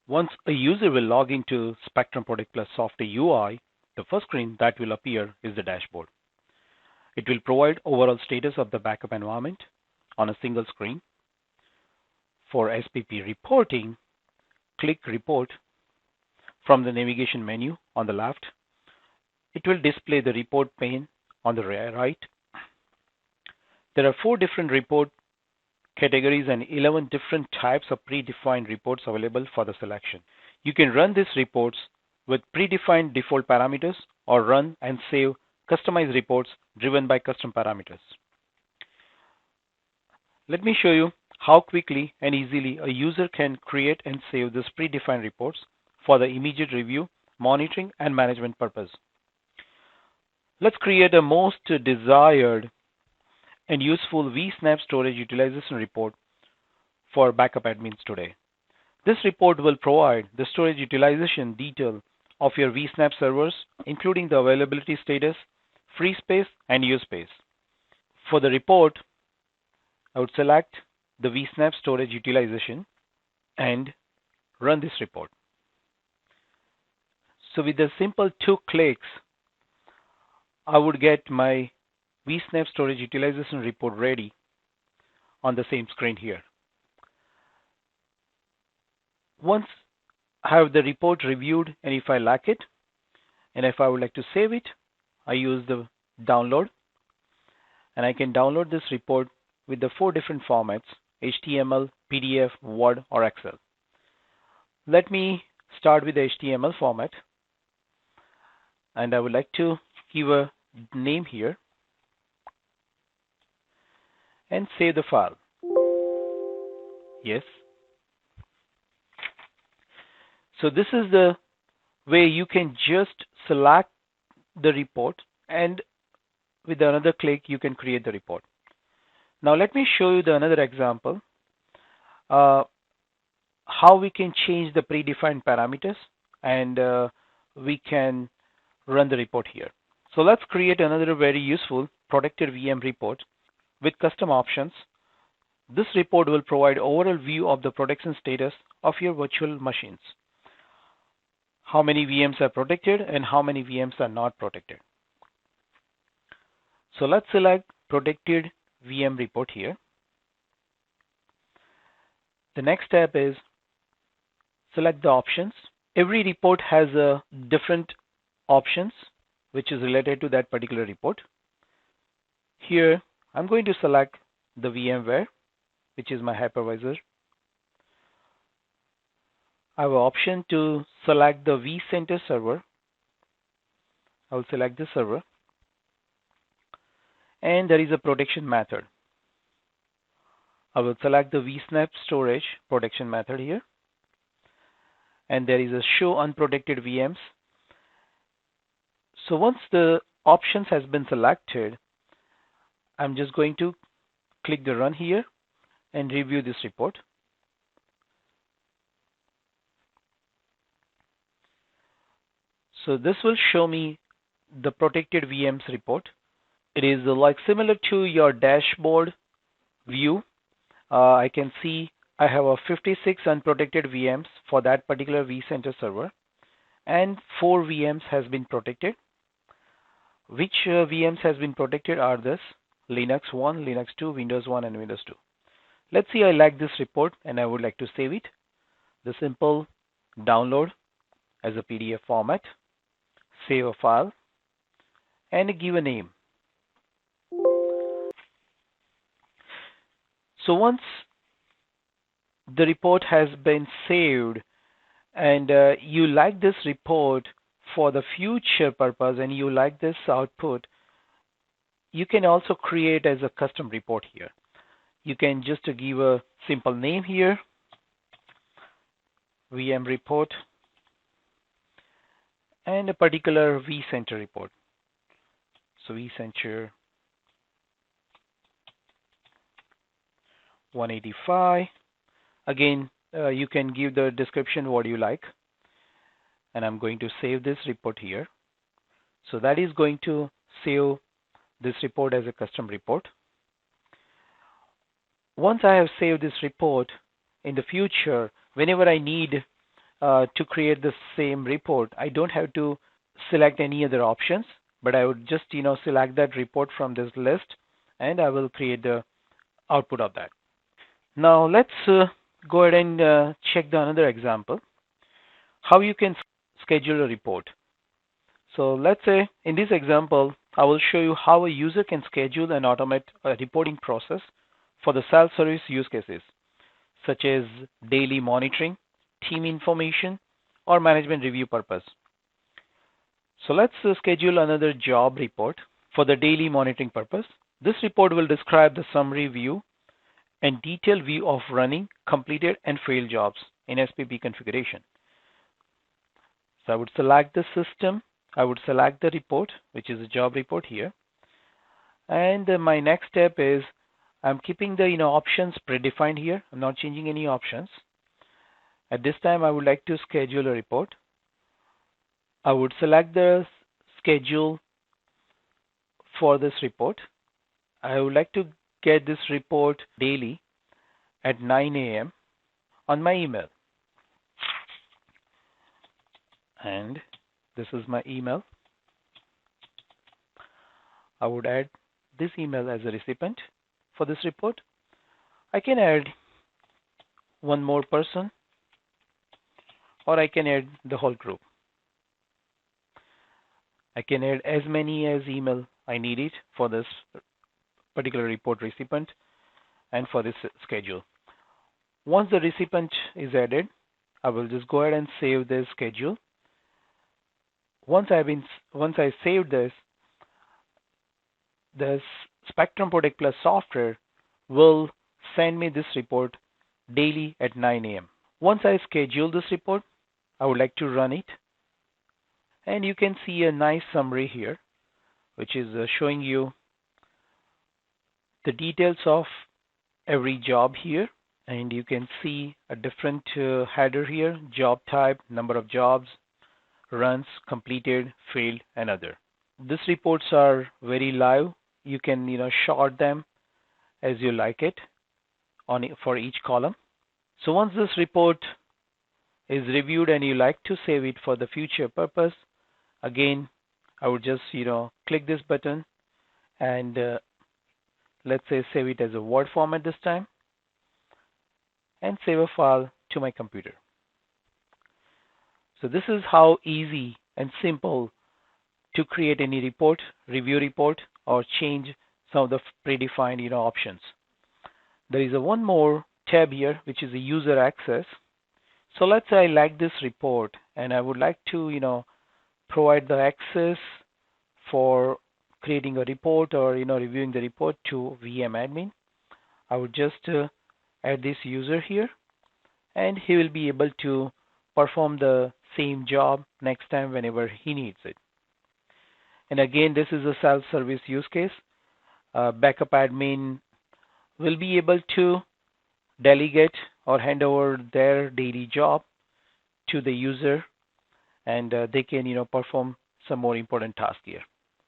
Once a user will log into Spectrum Product Plus Software UI, the first screen that will appear is the dashboard. It will provide overall status of the backup environment on a single screen. For SPP reporting, click Report from the navigation menu on the left. It will display the report pane on the right. There are 4 different report categories and 11 different types of predefined reports available for the selection. You can run these reports with predefined default parameters or run and save customized reports driven by custom parameters. Let me show you how quickly and easily a user can create and save these predefined reports for the immediate review, monitoring, and management purpose. Let's create a most desired and useful vSnap storage utilization report for backup admins today. This report will provide the storage utilization detail of your vSnap servers, including the availability status, free space, and use space. For the report, I would select the vSnap storage utilization and run this report. So with a simple 2 clicks, I would get my vSnap storage utilization report ready on the same screen here. Once I have the report reviewed, and if I like it, and if I would like to save it, I use the download, and I can download this report with the 4 different formats: HTML, PDF, Word, or Excel. Let me start with the HTML format, and I would like to give a name here and save the file. Yes. So this is the way you can just select the report, and with another click you can create the report. Now let me show you another example how we can change the predefined parameters, and we can run the report here. So let's create another very useful protected VM report with custom options. This report will provide overall view of the protection status of your virtual machines. How many VMs are protected and how many VMs are not protected. So let's select protected VM report here. The next step is select the options. Every report has a different options which is related to that particular report. Here I'm going to select the VMware, which is my hypervisor. I have an option to select the vCenter server. I will select the server, and there is a protection method. I will select the vSnap storage protection method here, and there is a show unprotected VMs. So once the options has been selected, I'm just going to click the run here and review this report. So this will show me the protected VMs report. It is like similar to your dashboard view. I can see I have a 56 unprotected VMs for that particular vCenter server, and 4 VMs has been protected. Which VMs has been protected are this: Linux 1, Linux 2, Windows 1, and Windows 2. Let's see, I like this report and I would like to save it. The simple download as a PDF format, save a file, and give a name. So once the report has been saved and you like this report for the future purpose and you like this output, you can also create as a custom report here. You can just give a simple name here, VM report, and a particular vCenter report. So vCenter 185. Again, you can give the description what you like, and I'm going to save this report here. So that is going to save this report as a custom report. Once I have saved this report, in the future, whenever I need to create the same report, I don't have to select any other options, but I would just select that report from this list, and I will create the output of that. Now let's go ahead and check the another example, how you can schedule a report. So let's say in this example, I will show you how a user can schedule and automate a reporting process for the self-service use cases, such as daily monitoring, team information, or management review purpose. So let's schedule another job report for the daily monitoring purpose. This report will describe the summary view and detailed view of running, completed, and failed jobs in SPP configuration. So I would select the system. I would select the report, which is a job report here. And my next step is I'm keeping the options predefined here. I'm not changing any options. At this time, I would like to schedule a report. I would select the schedule for this report. I would like to get this report daily at 9 a.m. on my email. And this is my email. I would add this email as a recipient for this report. I can add one more person, or I can add the whole group. I can add as many as email I need it for this particular report recipient and for this schedule. Once the recipient is added, I will just go ahead and save this schedule. Once I save this, the Spectrum Protect Plus software will send me this report daily at 9 a.m. Once I schedule this report, I would like to run it. And you can see a nice summary here, which is showing you the details of every job here. And you can see a different header here, job type, number of jobs, runs, completed, failed, and other. These reports are very live. You can sort them as you like it for each column. So once this report is reviewed and you like to save it for the future purpose, again, I would just click this button and let's say save it as a Word format this time and save a file to my computer. So this is how easy and simple to create any report, review report, or change some of the predefined options. There is one more tab here, which is the user access. So let's say I like this report and I would like to provide the access for creating a report or reviewing the report to VM admin. I would just add this user here, and he will be able to perform the same job next time whenever he needs it. And again, this is a self-service use case. Backup admin will be able to delegate or hand over their daily job to the user, and they can perform some more important tasks here.